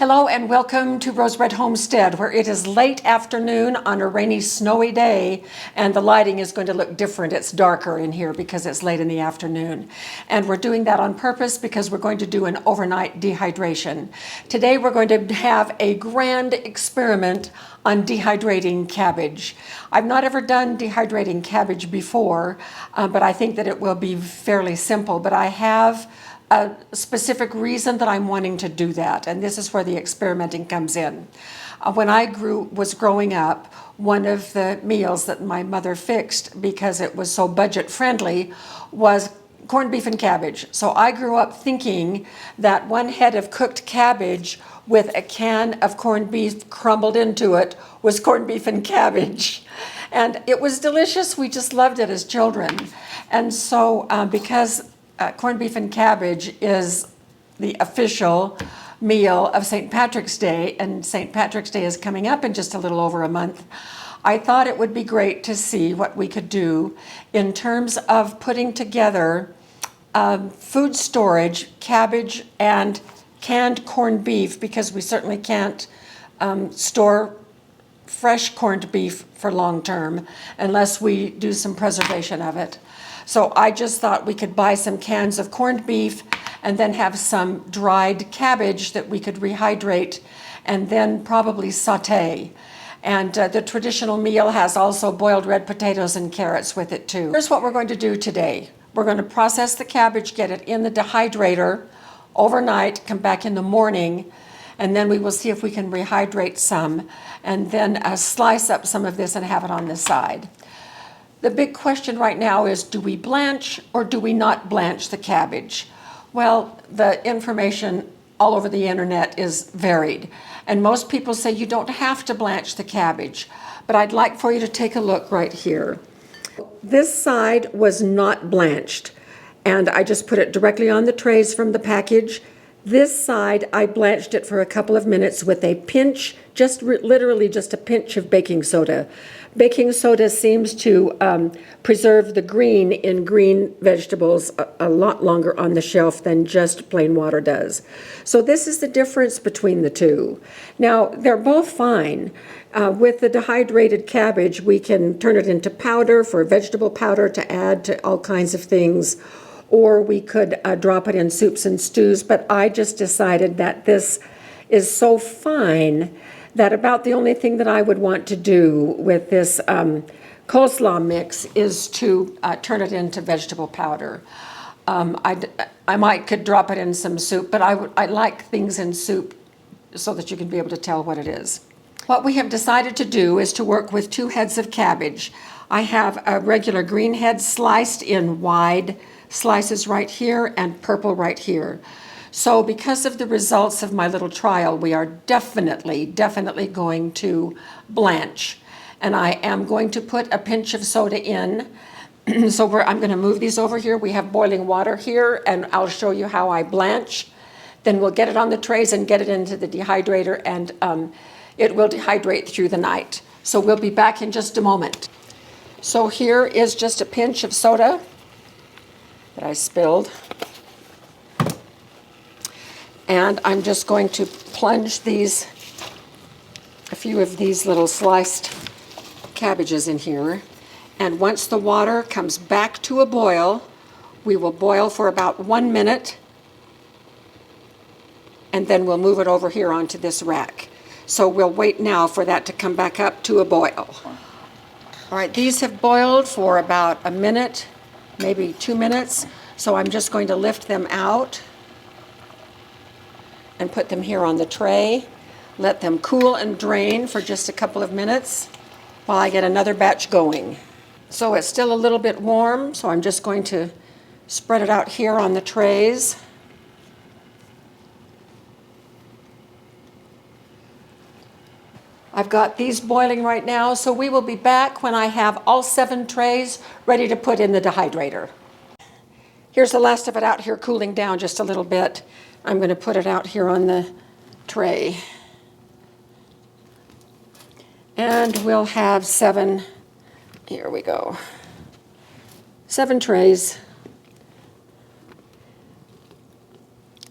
Hello and welcome to Rosebud Homestead, where it is late afternoon on a rainy, snowy day, and the lighting is going to look different. It's darker in here because it's late in the afternoon. And we're doing that on purpose because we're going to do an overnight dehydration. Today we're going to have a grand experiment on dehydrating cabbage. I've not ever done dehydrating cabbage before, but I think that it will be fairly simple. But I have a specific reason that I'm wanting to do that, and this is where the experimenting comes in. When I was growing up, one of the meals that my mother fixed, because it was so budget friendly, was corned beef and cabbage. So I grew up thinking that one head of cooked cabbage with a can of corned beef crumbled into it was corned beef and cabbage. And it was delicious. We just loved it as children. And so because corned beef and cabbage is the official meal of St. Patrick's Day, and St. Patrick's Day is coming up in just a little over a month, I thought it would be great to see what we could do in terms of putting together food storage, cabbage, and canned corned beef, because we certainly can't store fresh corned beef for long term unless we do some preservation of it. So I just thought we could buy some cans of corned beef and then have some dried cabbage that we could rehydrate and then probably saute. And the traditional meal has also boiled red potatoes and carrots with it too. Here's what we're going to do today. We're going to process the cabbage, get it in the dehydrator overnight, come back in the morning, and then we will see if we can rehydrate some, and then slice up some of this and have it on the side. The big question right now is, do we blanch or do we not blanch the cabbage? Well, the information all over the internet is varied, and most people say you don't have to blanch the cabbage, but I'd like for you to take a look right here. This side was not blanched, and I just put it directly on the trays from the package. This side, I blanched it for a couple of minutes with a pinch, literally just a pinch of baking soda. Baking soda seems to preserve the green in green vegetables a lot longer on the shelf than just plain water does. So this is the difference between the two. Now, they're both fine. With the dehydrated cabbage, we can turn it into powder for vegetable powder to add to all kinds of things, or we could drop it in soups and stews, but I just decided that this is so fine that about the only thing that I would want to do with this coleslaw mix is to turn it into vegetable powder. I could drop it in some soup, but I like things in soup so that you can be able to tell what it is. What we have decided to do is to work with 2 heads of cabbage. I have a regular green head sliced in wide slices right here and purple right here. So because of the results of my little trial, we are definitely going to blanch. And I am going to put a pinch of soda in. So I'm going to move these over here. We have boiling water here, and I'll show you how I blanch. Then we'll get it on the trays and get it into the dehydrator, and it will dehydrate through the night. So we'll be back in just a moment. So here is just a pinch of soda that I spilled. And I'm just going to plunge a few of these little sliced cabbages in here. And once the water comes back to a boil, we will boil for about 1 minute, and then we'll move it over here onto this rack. So we'll wait now for that to come back up to a boil. All right, these have boiled for about a minute, maybe 2 minutes. So I'm just going to lift them out and put them here on the tray. Let them cool and drain for just a couple of minutes while I get another batch going. So it's still a little bit warm, so I'm just going to spread it out here on the trays. I've got these boiling right now, so we will be back when I have all 7 trays ready to put in the dehydrator. Here's the last of it out here cooling down just a little bit. I'm going to put it out here on the tray. And we'll have 7, here we go, 7 trays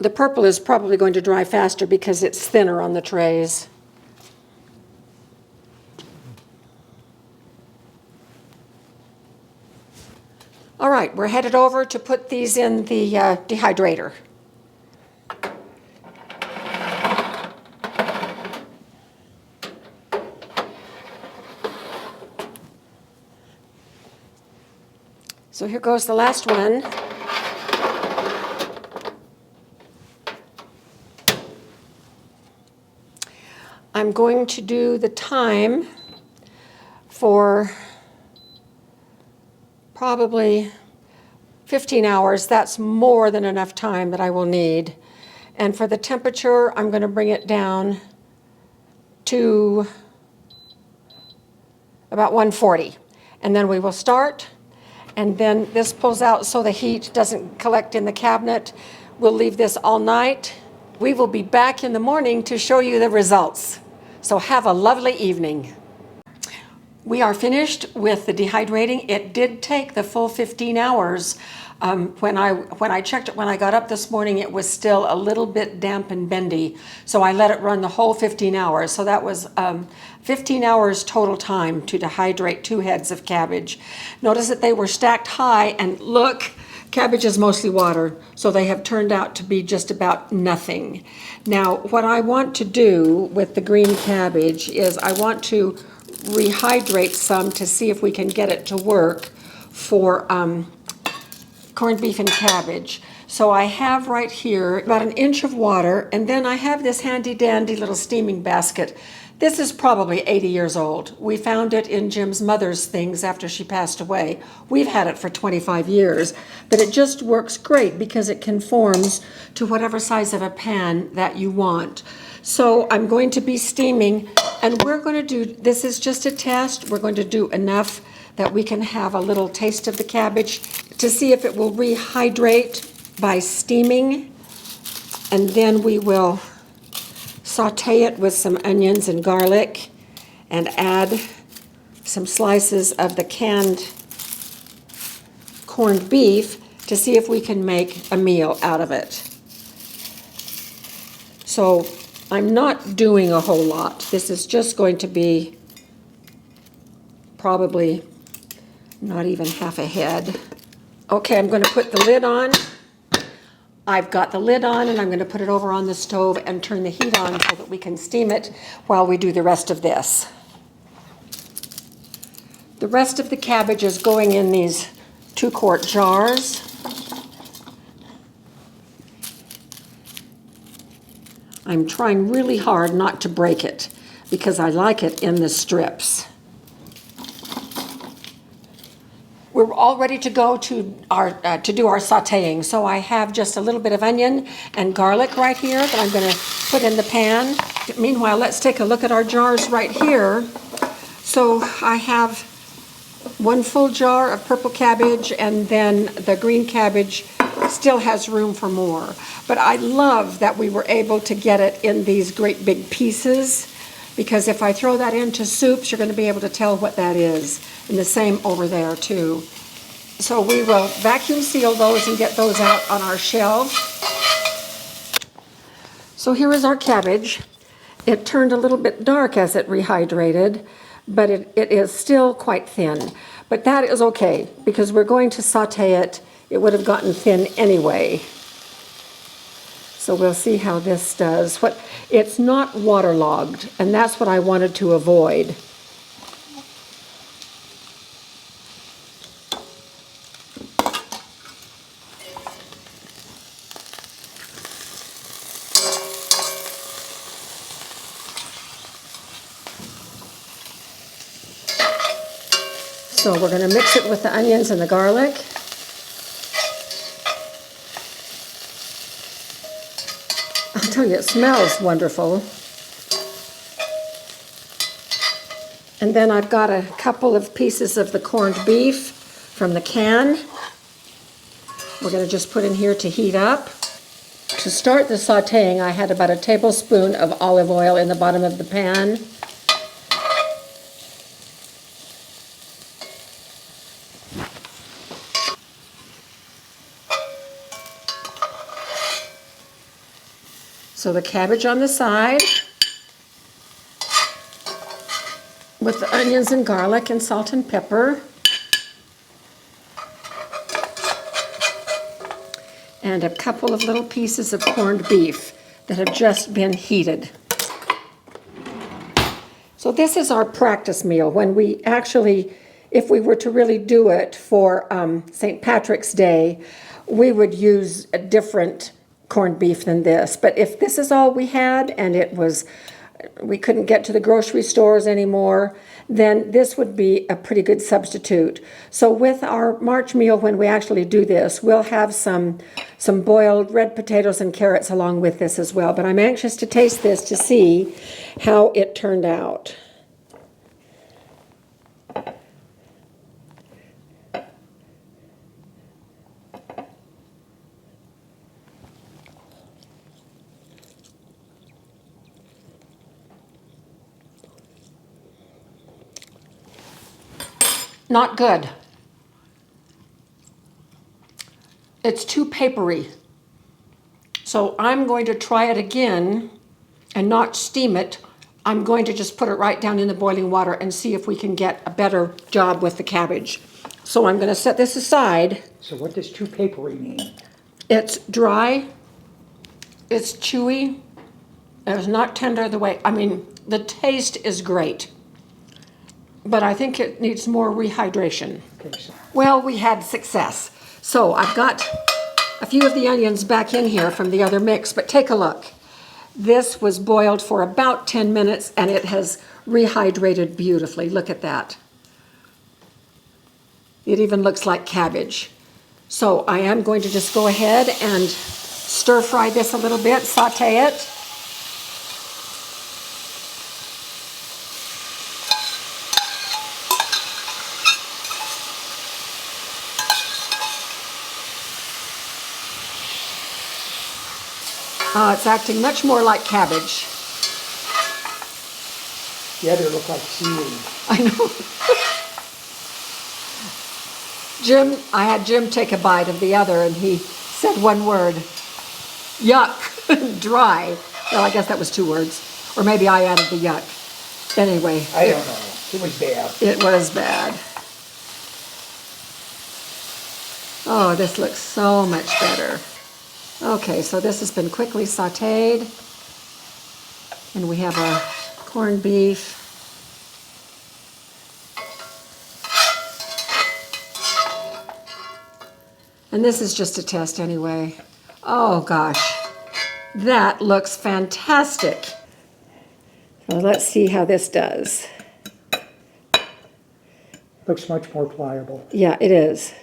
The purple is probably going to dry faster because it's thinner on the trays. All right, we're headed over to put these in the dehydrator. So here goes the last one. I'm going to do the time for probably 15 hours. That's more than enough time that I will need. And for the temperature, I'm going to bring it down to about 140. And then we will start. And then this pulls out so the heat doesn't collect in the cabinet. We'll leave this all night. We will be back in the morning to show you the results. So have a lovely evening. We are finished with the dehydrating. It did take the full 15 hours. When I checked it when I got up this morning, it was still a little bit damp and bendy. So I let it run the whole 15 hours. So that was 15 hours total time to dehydrate 2 heads of cabbage. Notice that they were stacked high, and look, cabbage is mostly water, so they have turned out to be just about nothing. Now, what I want to do with the green cabbage is I want to rehydrate some to see if we can get it to work for corned beef and cabbage. So I have right here about 1 inch of water, and then I have this handy dandy little steaming basket. This is probably 80 years old. We found it in Jim's mother's things after she passed away. We've had it for 25 years, but it just works great because it conforms to whatever size of a pan that you want. So I'm going to be steaming, and we're going to do, this is just a test, we're going to do enough that we can have a little taste of the cabbage to see if it will rehydrate by steaming, and then we will saute it with some onions and garlic and add some slices of the canned corned beef to see if we can make a meal out of it. So I'm not doing a whole lot. This is just going to be probably not even half a head. Okay, I'm going to put the lid on. I've got the lid on, and I'm going to put it over on the stove and turn the heat on so that we can steam it while we do the rest of this. The rest of the cabbage is going in these 2-quart jars. I'm trying really hard not to break it because I like it in the strips. We're all ready to go to do our sautéing. So I have just a little bit of onion and garlic right here that I'm going to put in the pan. Meanwhile, let's take a look at our jars right here. So I have 1 full jar of purple cabbage, and then the green cabbage still has room for more. But I love that we were able to get it in these great big pieces, because if I throw that into soups, you're going to be able to tell what that is. And the same over there too. So we will vacuum seal those and get those out on our shelf. So here is our cabbage. It turned a little bit dark as it rehydrated, but it is still quite thin. But that is okay, because we're going to saute it. It would have gotten thin anyway. So we'll see how this does. It's not waterlogged, and that's what I wanted to avoid. So we're going to mix it with the onions and the garlic. I'll tell you, it smells wonderful. And then I've got a couple of pieces of the corned beef from the can. We're going to just put in here to heat up. To start the sautéing, I had about 1 tablespoon of olive oil in the bottom of the pan. So the cabbage on the side with the onions and garlic and salt and pepper. And a couple of little pieces of corned beef that have just been heated. So this is our practice meal when we actually, if we were to really do it for St. Patrick's Day, we would use a different corned beef than this. But if this is all we had and we couldn't get to the grocery stores anymore, then this would be a pretty good substitute. So with our March meal, when we actually do this, we'll have some boiled red potatoes and carrots along with this as well. But I'm anxious to taste this to see how it turned out. Not good. It's too papery. So I'm going to try it again and not steam it. I'm going to just put it right down in the boiling water and see if we can get a better job with the cabbage. So I'm going to set this aside. So what does too papery mean? It's dry, it's chewy, and it's not tender the way, the taste is great. But I think it needs more rehydration. Okay, so Well, we had success. So I've got a few of the onions back in here from the other mix, but take a look. This was boiled for about 10 minutes and it has rehydrated beautifully. Look at that. It even looks like cabbage. So I am going to just go ahead and stir fry this a little bit, saute it. It's acting much more like cabbage. the other looked like seaweed. I know. I had Jim take a bite of the other and he said one word, yuck, dry. Well, I guess that was 2 words. Or maybe I added the yuck. Anyway. I don't know. It was bad. It was bad. Oh, this looks so much better. Okay, so this has been quickly sauteed. And we have our corned beef. And this is just a test anyway. Oh gosh, that looks fantastic. So let's see how this does. Looks much more pliable. Yeah, it is.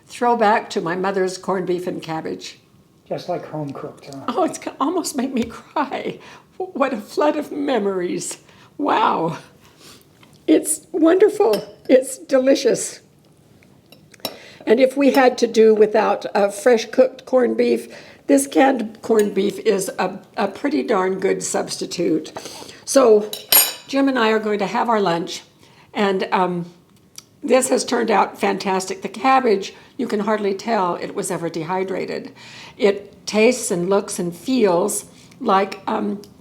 Throwback to my mother's corned beef and cabbage. Just like home cooked, huh? Oh, it's gonna almost make me cry. What a flood of memories. Wow. It's wonderful. It's delicious. And if we had to do without fresh cooked corned beef, this canned corned beef is a pretty darn good substitute. So Jim and I are going to have our lunch, and this has turned out fantastic. The cabbage, you can hardly tell it was ever dehydrated. It tastes and looks and feels like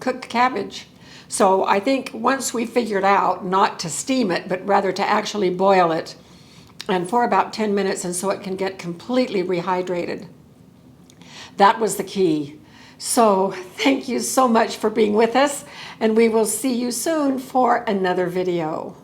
cooked cabbage. So I think once we figured out not to steam it, but rather to actually boil it, and for about 10 minutes, and so it can get completely rehydrated. That was the key. So thank you so much for being with us, and we will see you soon for another video.